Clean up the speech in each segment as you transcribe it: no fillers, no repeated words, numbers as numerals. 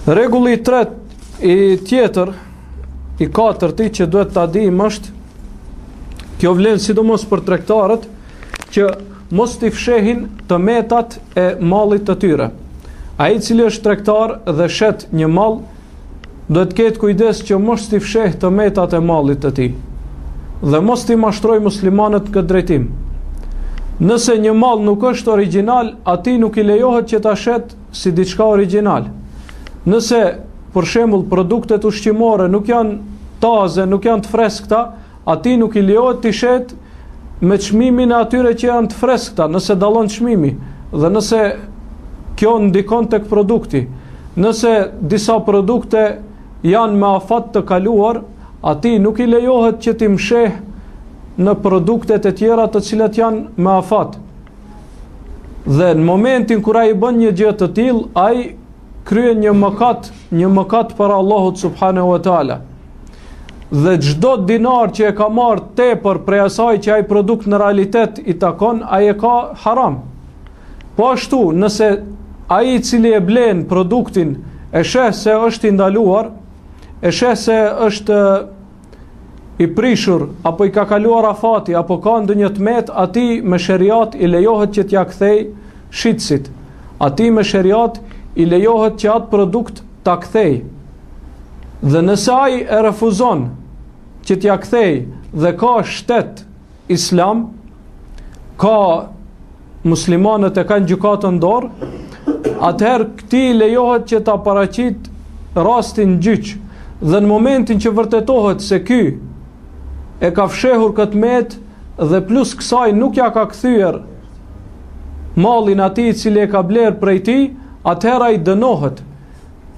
Rregulli i tjetër, i katërti që duhet ta dimë është, kjo vlen sidomos për tregtarët, që mos t'i fshehin tëmetat e mallit të tyre. Ai i cili është tregtar dhe shet një mall, duhet ketë kujdes që mos t'i fsheh tëmetat e mallit të tij dhe mos t'i mashtroj muslimanët këtë drejtim. Nëse një mall nuk është origjinal, atij nuk i lejohet që ta shet si diçka origjinal. Nëse për shembull produktet ushqimore nuk janë taze, nuk janë të freskëta, atij nuk i lejohet t'i shet me çmimin e atyre që janë të freskëta, nëse dallon çmimi dhe nëse kjo ndikon tek produkti. Nëse disa produkte janë me afat të kaluar, atij nuk i lejohet që t'i msheh në produktet e tjera të cilat janë me afat. Dhe në momentin kur ai bën një gjë të tillë, ai kryen një mëkat para Allahut subhanahu wa taala. Dhe çdo dinar që e ka marrë tepër prej asaj që ai produkt në realitet i takon, ai e ka haram. Po ashtu, nëse ai i cili e blen produktin e sheh se është i ndaluar, e sheh se është i prishur, apo i ka kaluar afati, apo ka ndonjë tmet, atij me sheriat i lejohet që t'ja kthej shitësit. Atij me sheriat i lejohet që atë produkt ta kthej. Dhe nëse ai e refuzon që t'ja kthej dhe ka shtet islam, ka muslimanët e kanë gjykatën dorë, atëherë këtij lejohet që ta paraqit rastin gjyq. Dhe në momentin që vërtetohet se ky e ka fshehur këtë met dhe plus kësaj nuk ja ka kthyer mallin atij i cili e ka bler prej tij, atëherë ai dënohet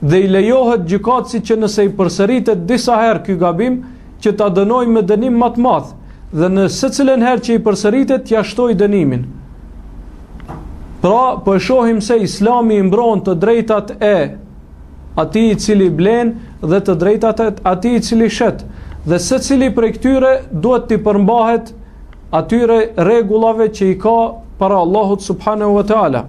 dhe i lejohet gjykatësit që nëse i përsëritet disa herë ky gabim, që ta dënojë me dënim më të madh, dhe në secilën herë që i përsëritet t'ia shtoj dënimin. Pra, po e shohim se Islami i mbron të drejtat e atij i cili blen dhe të drejtat e atij i cili shet, dhe secili prej këtyre duhet t'i përmbahet atyre rregullave që i ka para Allahut subhanahu wa taala.